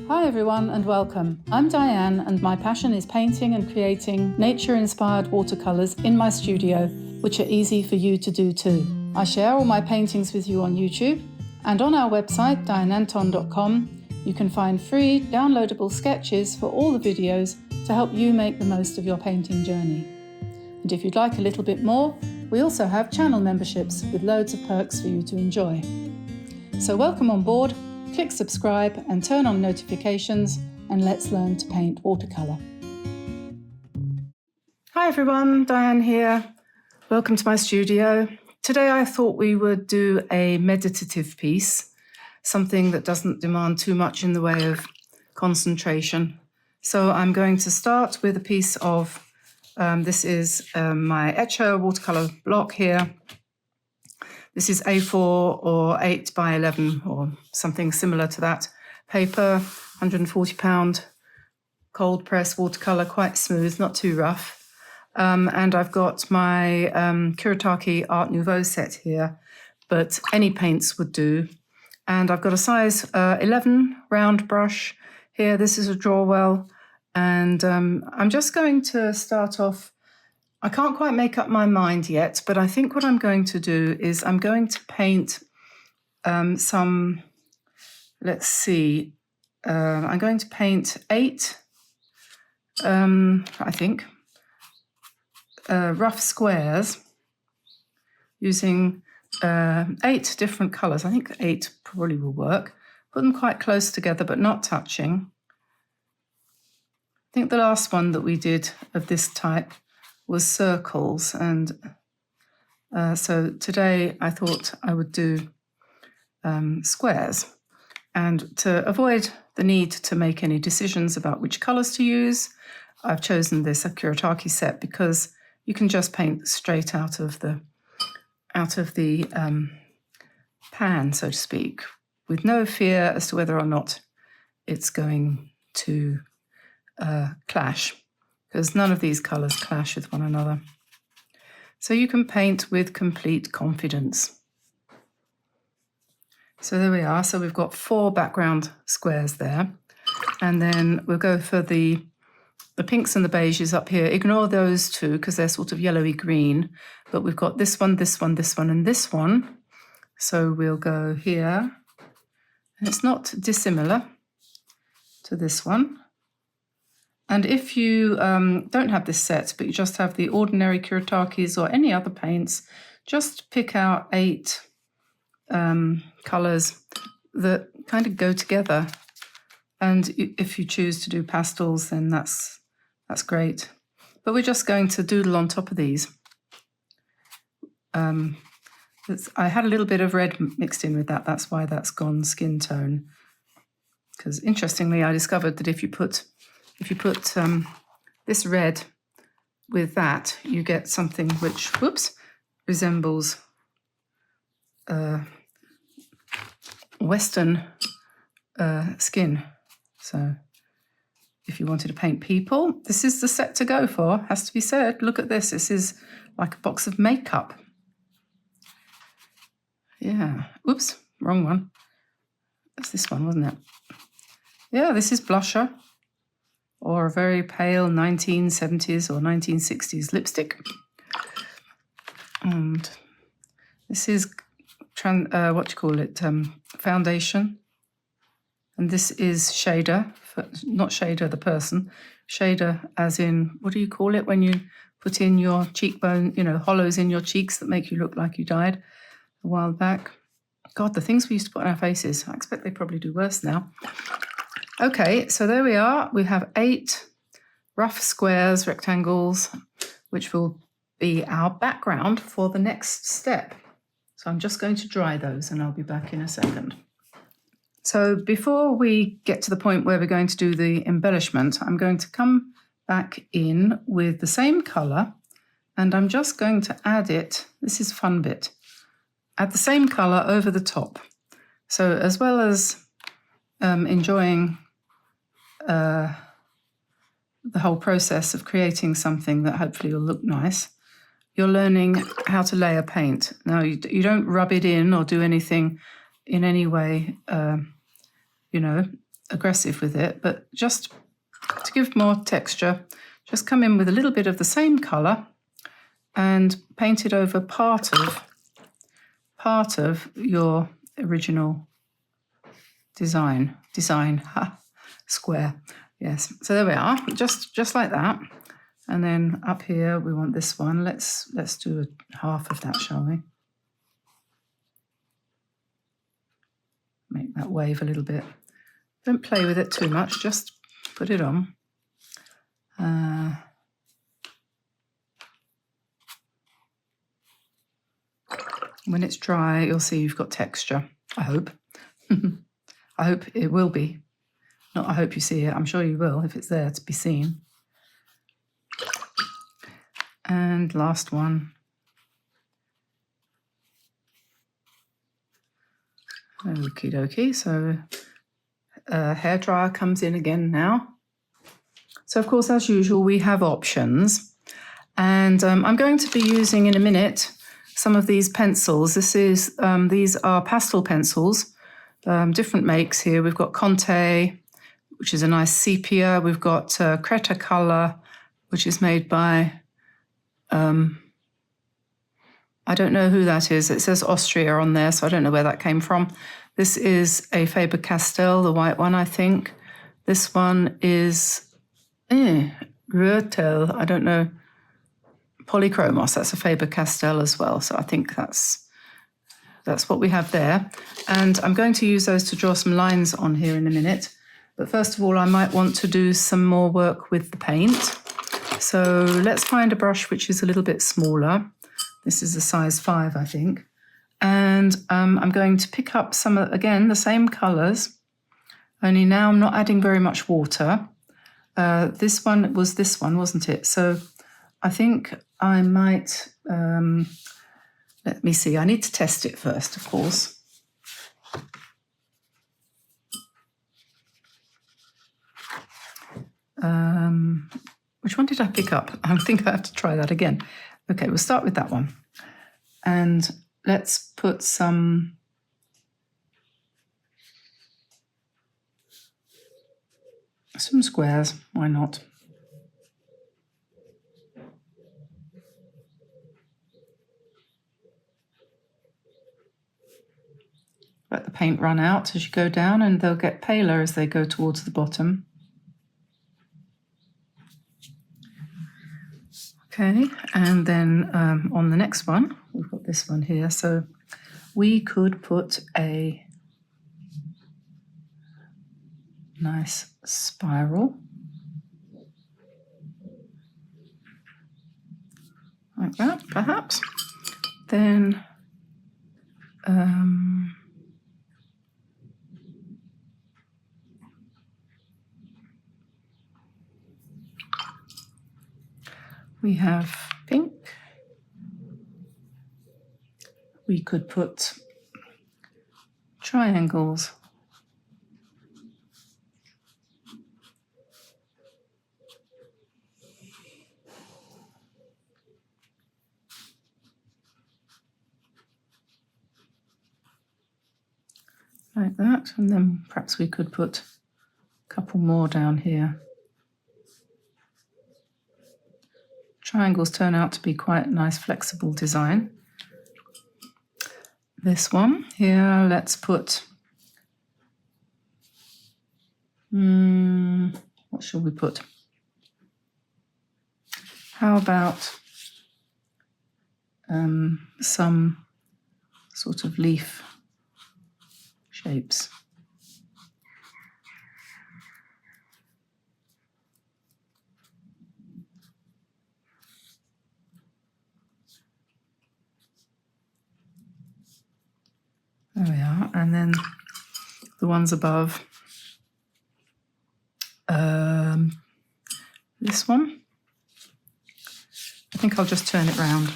Hi everyone and welcome. I'm Diane and my passion is painting and creating nature-inspired watercolours in my studio, which are easy for you to do too. I share all my paintings with you on YouTube, and on our website dianeantone.com you can find free downloadable sketches for all the videos to help you make the most of your painting journey. And if you'd like a little bit more, we also have channel memberships with loads of perks for you to enjoy. So welcome on board. Click subscribe and turn on notifications, and let's learn to paint watercolour. Hi everyone, Diane here. Welcome to my studio. Today I thought we would do a meditative piece, something that doesn't demand too much in the way of concentration. So I'm going to start with a piece of, this is my Etcher watercolour block here. This is A4 or 8 by 11 or something similar to that. Paper, £140, cold press watercolour, quite smooth, not too rough. And I've got my Kuretake Art Nouveau set here, but any paints would do. And I've got a size 11 round brush here. This is a Drawwell. And I'm just going to start off. I can't quite make up my mind yet, but I think what I'm going to do is I'm going to paint some, let's see, I'm going to paint 8, I think, rough squares using 8 different colours. I think 8 probably will work. Put them quite close together, but not touching. I think the last one that we did of this type was circles, and so today I thought I would do squares. And to avoid the need to make any decisions about which colours to use, I've chosen this Kuretake set because you can just paint straight out of the pan, so to speak, with no fear as to whether or not it's going to clash, because none of these colours clash with one another. So you can paint with complete confidence. So there we are. So we've got 4 background squares there. And then we'll go for the pinks and the beiges up here. Ignore those 2 because they're sort of yellowy green. But we've got this one, this one, this one, and this one. So we'll go here. And it's not dissimilar to this one. And if you don't have this set, but you just have the ordinary Kuretakes or any other paints, just pick out 8 colours that kind of go together. And if you choose to do pastels, then that's great. But we're just going to doodle on top of these. I had a little bit of red mixed in with that. That's why that's gone skin tone. Because interestingly, I discovered that if you put this red with that, you get something which, resembles Western skin. So if you wanted to paint people, this is the set to go for, has to be said. Look at this. This is like a box of makeup. Yeah. Oops, wrong one. That's this one, wasn't it? Yeah, this is blusher, or a very pale 1970s or 1960s lipstick. And this is, foundation. And this is shader, not shader the person, shader as in, what do you call it when you put in your cheekbone, hollows in your cheeks that make you look like you died a while back. God, the things we used to put on our faces, I expect they probably do worse now. Okay, so there we are. We have 8 rough squares, rectangles, which will be our background for the next step. So I'm just going to dry those and I'll be back in a second. So before we get to the point where we're going to do the embellishment, I'm going to come back in with the same colour, and I'm just going to add it, this is fun bit, add the same colour over the top. So as well as enjoying the whole process of creating something that hopefully will look nice, you're learning how to layer paint. Now, you don't rub it in or do anything in any way, aggressive with it, but just to give more texture, just come in with a little bit of the same colour and paint it over part of your original design square. Yes, so there we are, just like that. And then up here we want this one. Let's do half of that, shall we? Make that wave a little bit. Don't play with it too much, just put it on. When it's dry, you'll see you've got texture, I hope. I hope it will be. Not I hope you see it, I'm sure you will if it's there to be seen. And last one. Okie dokie, so hairdryer comes in again now. So of course, as usual, we have options. And I'm going to be using in a minute some of these pencils. These are pastel pencils, different makes here. We've got Conte, which is a nice sepia. We've got Watercolor, which is made by, I don't know who that is. It says Austria on there, so I don't know where that came from. This is a Faber-Castell, the white one, I think. This one is Rötel, I don't know. Polychromos, that's a Faber-Castell as well. So I think that's what we have there. And I'm going to use those to draw some lines on here in a minute. But first of all, I might want to do some more work with the paint. So let's find a brush which is a little bit smaller. This is a size 5, I think. And I'm going to pick up some, again, the same colours, only now I'm not adding very much water. This one was this one, wasn't it? So I think I might, let me see, I need to test it first, of course. Which one did I pick up? I think I have to try that again. Okay, we'll start with that one. And let's put some squares, why not? Let the paint run out as you go down, and they'll get paler as they go towards the bottom. Okay, and then on the next one, we've got this one here. So we could put a nice spiral. Like that, perhaps. Then we have pink. We could put triangles. Like that, and then perhaps we could put a couple more down here. Triangles turn out to be quite a nice flexible design. This one here, let's put, what shall we put? How about some sort of leaf shapes? There we are, and then the ones above, this one, I think I'll just turn it round.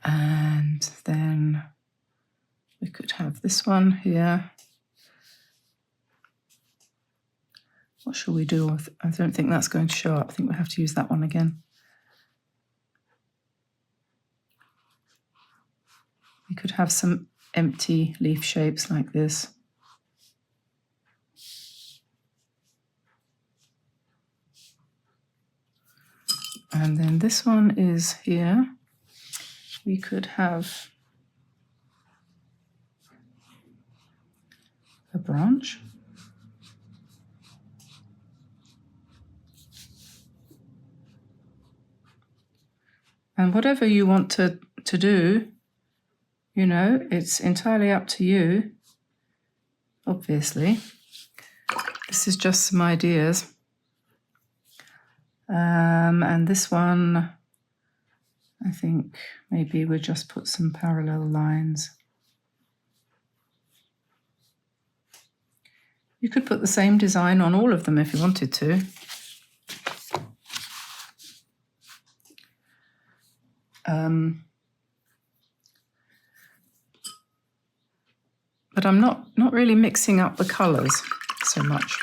And then we could have this one here. What shall we do? I don't think that's going to show up. I think we'll have to use that one again. We could have some empty leaf shapes like this. And then this one is here. We could have a branch. And whatever you want to do, you know, it's entirely up to you, obviously. This is just some ideas. And this one, I think maybe we'll just put some parallel lines. You could put the same design on all of them if you wanted to. But I'm not really mixing up the colours so much.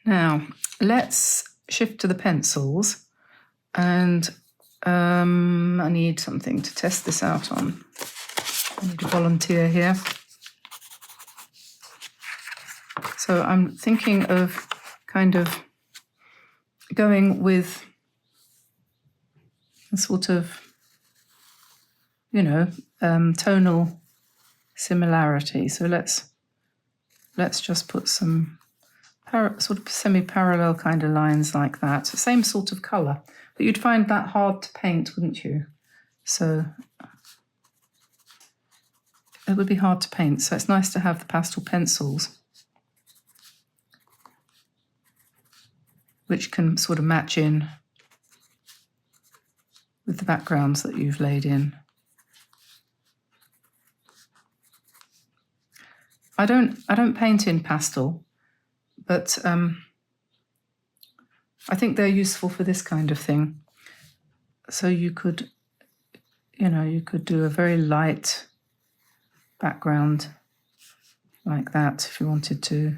Now, let's shift to the pencils, and I need something to test this out on. I need a volunteer here. So I'm thinking of kind of going with a sort of, you know, tonal similarity. So let's just put some sort of semi-parallel kind of lines like that. Same sort of colour, but you'd find that hard to paint, wouldn't you? So it would be hard to paint. So it's nice to have the pastel pencils, which can sort of match in with the backgrounds that you've laid in. I don't paint in pastel, but I think they're useful for this kind of thing. So you could, you know, you could do a very light background like that if you wanted to. You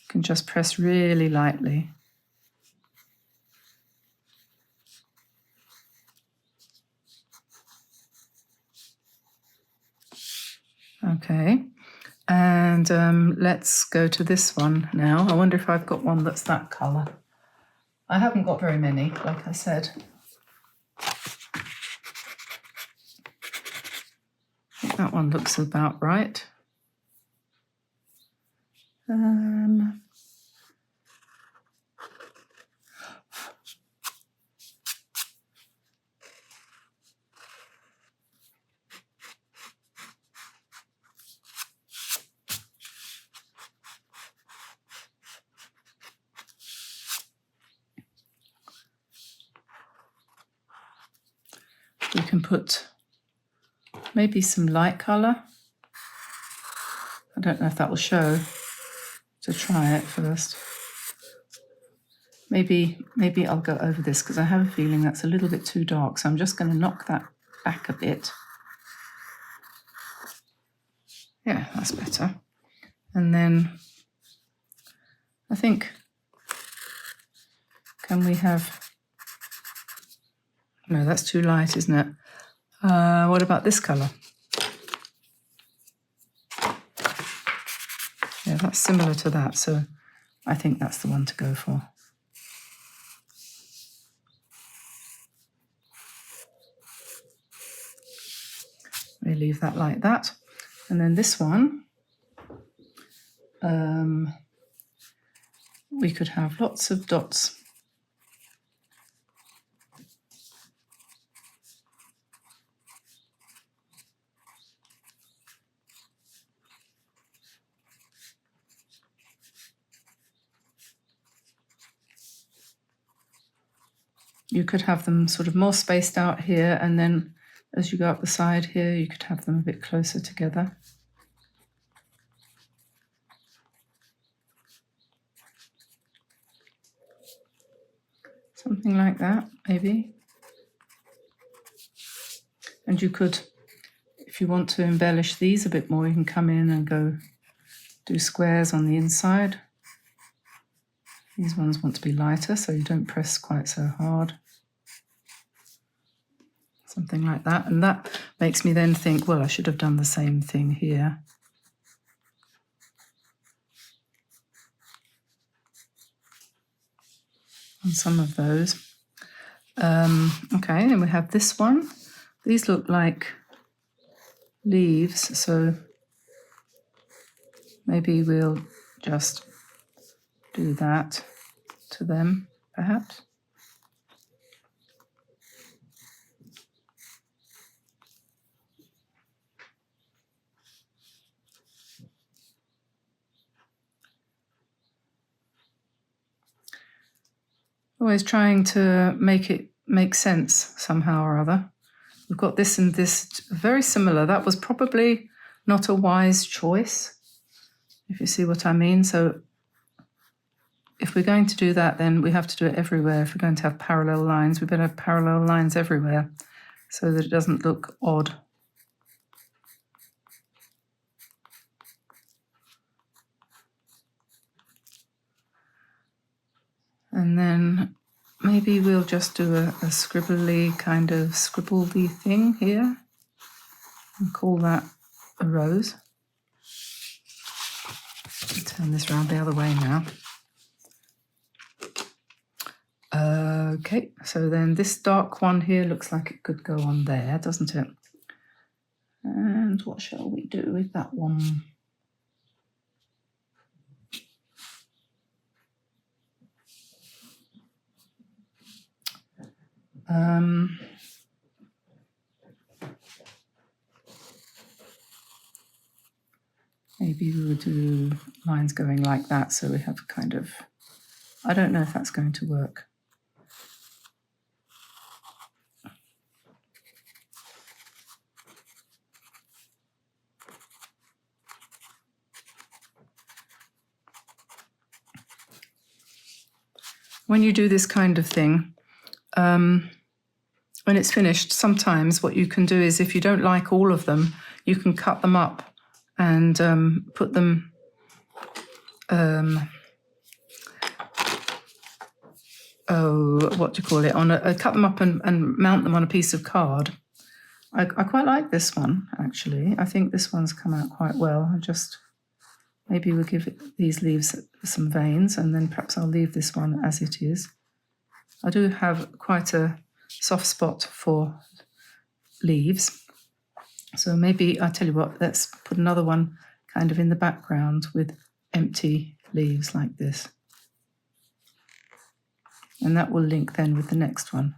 can just press really lightly. Okay. And let's go to this one now. I wonder if I've got one that's that colour. I haven't got very many, like I said. I think that one looks about right. We can put maybe some light colour. I don't know if that will show. To try it first. Maybe I'll go over this because I have a feeling that's a little bit too dark. So I'm just going to knock that back a bit. Yeah, that's better. And then I think, can we have, no, that's too light, isn't it? What about this colour? Yeah, that's similar to that, so I think that's the one to go for. We leave that like that. And then this one, we could have lots of dots. You could have them sort of more spaced out here, and then as you go up the side here, you could have them a bit closer together. Something like that, maybe. And you could, if you want to embellish these a bit more, you can come in and go do squares on the inside. These ones want to be lighter, so you don't press quite so hard. Something like that. And that makes me then think, well, I should have done the same thing here. On some of those. Okay, then we have this one. These look like leaves, so maybe we'll just do that to them, perhaps. Always trying to make it make sense somehow or other. We've got this and this very similar. That was probably not a wise choice, if you see what I mean. So if we're going to do that, then we have to do it everywhere. If we're going to have parallel lines, we better have parallel lines everywhere so that it doesn't look odd. And then maybe we'll just do a scribbly kind of scribbledy thing here and call that a rose. I'll turn this around the other way now. Okay, so then this dark one here looks like it could go on there, doesn't it? And what shall we do with that one? Maybe we'll do lines going like that, so we have kind of, I don't know if that's going to work. When you do this kind of thing, when it's finished, sometimes what you can do is, if you don't like all of them, you can cut them up and put them, what do you call it? Cut them up and mount them on a piece of card. I quite like this one, actually. I think this one's come out quite well. Maybe we'll give these leaves some veins, and then perhaps I'll leave this one as it is. I do have quite a soft spot for leaves. So maybe, I'll tell you what, let's put another one kind of in the background with empty leaves like this. And that will link then with the next one.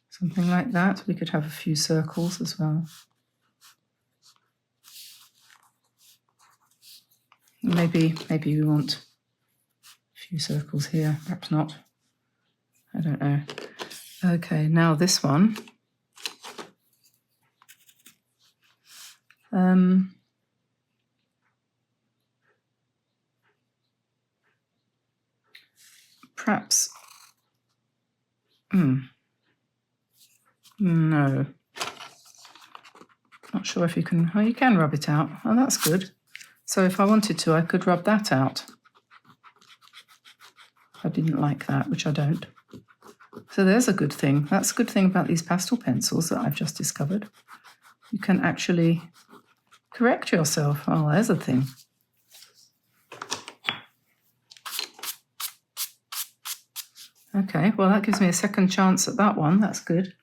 Something like that. We could have a few circles as well. Maybe we want a few circles here, perhaps not. I don't know. Okay, now this one. Perhaps, no. Not sure if you can, oh, you can rub it out. Oh, that's good. So if I wanted to, I could rub that out. I didn't like that, which I don't. So there's a good thing. That's a good thing about these pastel pencils that I've just discovered. You can actually correct yourself. Oh, there's a thing. Okay, well, that gives me a second chance at that one. That's good.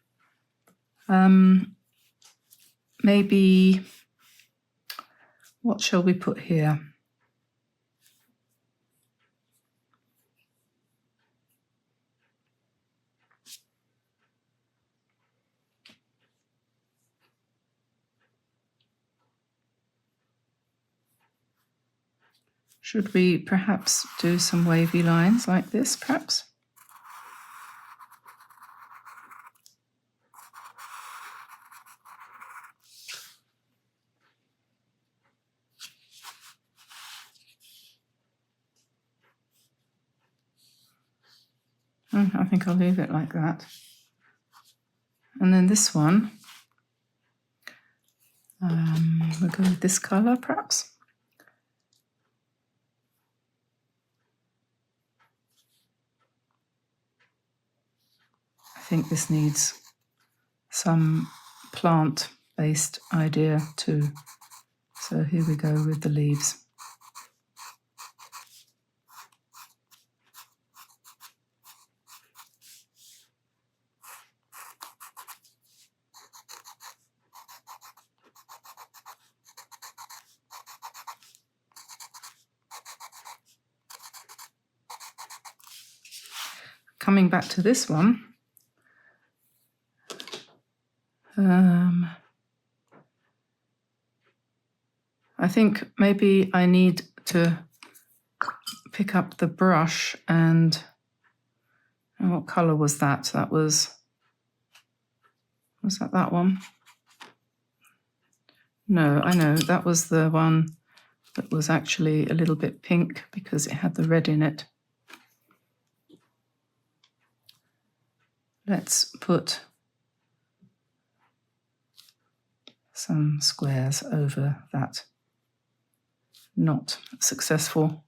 Maybe, what shall we put here? Should we perhaps do some wavy lines like this, perhaps? I think I'll leave it like that. And then this one, We'll go with this colour perhaps. I think this needs some plant-based idea too. So here we go with the leaves. Coming back to this one, I think maybe I need to pick up the brush and what colour was that? That was that one? No, I know, that was the one that was actually a little bit pink because it had the red in it. Let's put some squares over that. Not successful.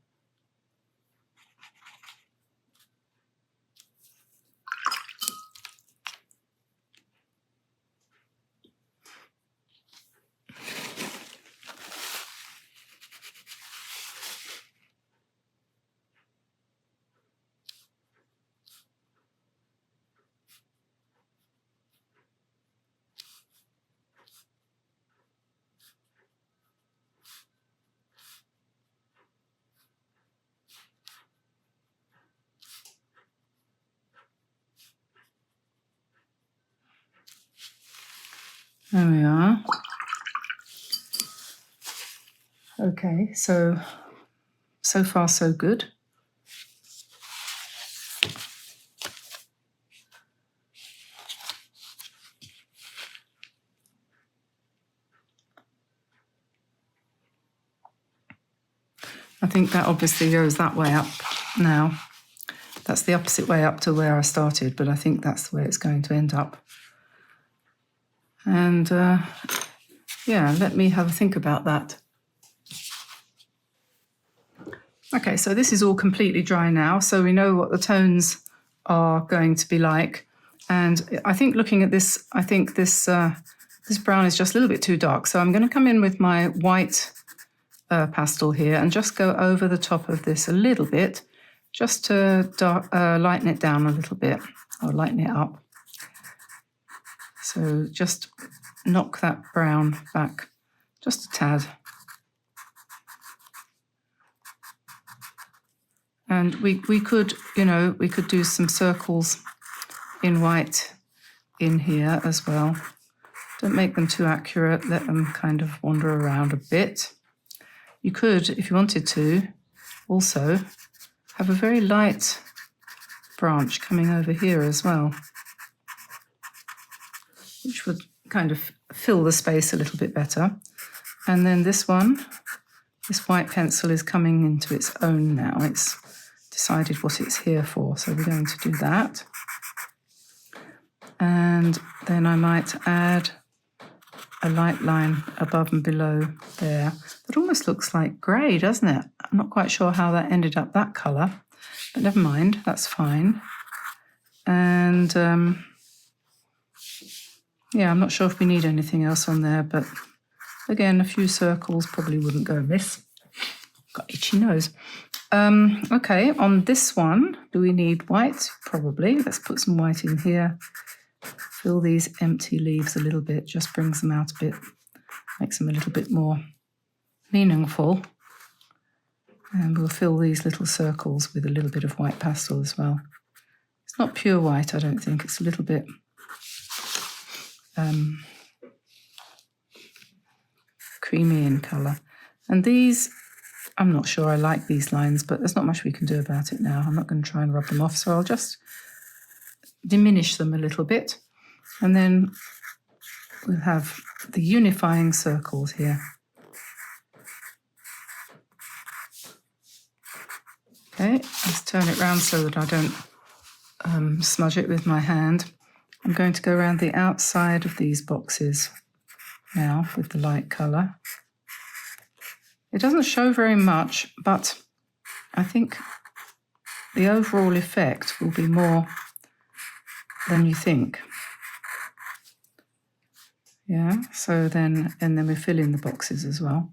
There we are. Okay, so far so good. I think that obviously goes that way up now. That's the opposite way up to where I started, but I think that's the way it's going to end up. And yeah, let me have a think about that. Okay, so this is all completely dry now, so we know what the tones are going to be like. And I think looking at this, I think this brown is just a little bit too dark. So I'm going to come in with my white pastel here and just go over the top of this a little bit, just to lighten it down a little bit, or lighten it up. So just knock that brown back just a tad. And we could, we could do some circles in white in here as well. Don't make them too accurate, let them kind of wander around a bit. You could, if you wanted to, also have a very light branch coming over here as well, which would kind of fill the space a little bit better. And then this one, this white pencil is coming into its own now. It's decided what it's here for, so we're going to do that. And then I might add a light line above and below there. That almost looks like grey, doesn't it? I'm not quite sure how that ended up that colour, but never mind, that's fine. And yeah, I'm not sure if we need anything else on there, but again, a few circles probably wouldn't go amiss. Got itchy nose. Okay, on this one, do we need white? Probably. Let's put some white in here. Fill these empty leaves a little bit, just brings them out a bit, makes them a little bit more meaningful. And we'll fill these little circles with a little bit of white pastel as well. It's not pure white, I don't think. It's a little bit creamy in colour. And these, I'm not sure I like these lines, but there's not much we can do about it now. I'm not going to try and rub them off, so I'll just diminish them a little bit. And then we'll have the unifying circles here. Okay, let's turn it round so that I don't smudge it with my hand. I'm going to go around the outside of these boxes now with the light colour. It doesn't show very much, but I think the overall effect will be more than you think. Yeah, so then, and then we fill in the boxes as well.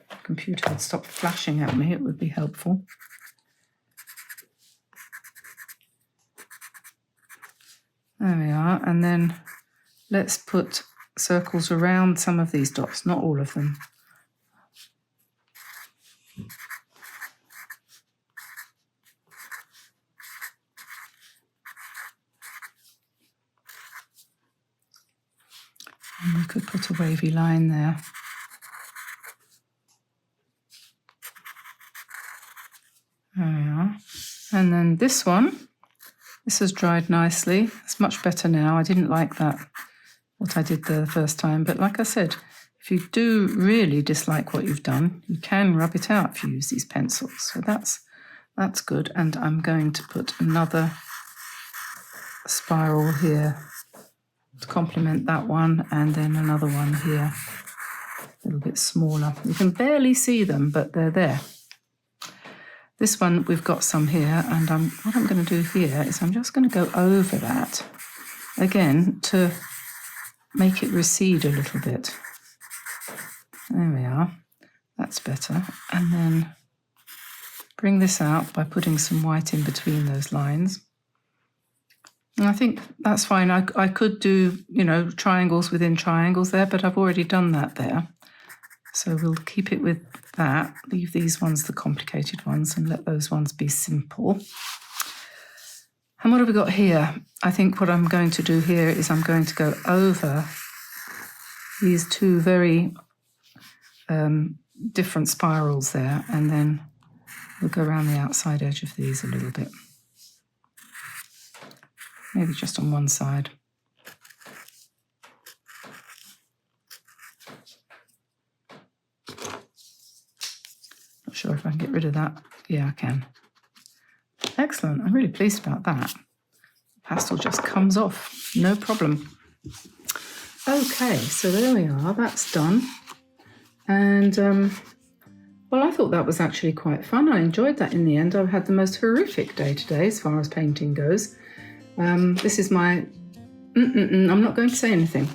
The computer would stop flashing at me, it would be helpful. There we are, and then let's put circles around some of these dots, not all of them. And we could put a wavy line there. There we are. And then this one, this has dried nicely. It's much better now. I didn't like that, what I did the first time. But like I said, if you do really dislike what you've done, you can rub it out if you use these pencils. So that's good. And I'm going to put another spiral here to complement that one, and then another one here, a little bit smaller. You can barely see them, but they're there. This one, we've got some here, and what I'm going to do here is I'm just going to go over that again to make it recede a little bit. There we are. That's better. And then bring this out by putting some white in between those lines. And I think that's fine. I could do, triangles within triangles there, but I've already done that there. So we'll keep it with that. Leave these ones the complicated ones and let those ones be simple. And what have we got here? I think what I'm going to do here is I'm going to go over these two very different spirals there, and then we'll go around the outside edge of these a little bit. Maybe just on one side. Not sure if I can get rid of that. Yeah, I can. Excellent. I'm really pleased about that. The pastel just comes off. No problem. Okay, so there we are. That's done. And, well, I thought that was actually quite fun. I enjoyed that in the end. I've had the most horrific day today as far as painting goes. This is my... I'm not going to say anything.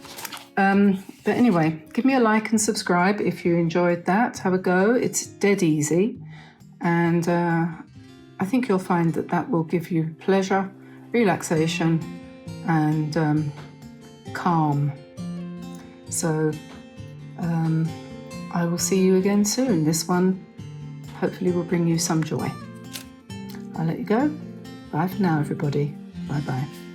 But anyway, give me a like and subscribe if you enjoyed that. Have a go. It's dead easy. And I think you'll find that will give you pleasure, relaxation, and calm. So I will see you again soon. This one hopefully will bring you some joy. I'll let you go. Bye for now, everybody. Bye-bye.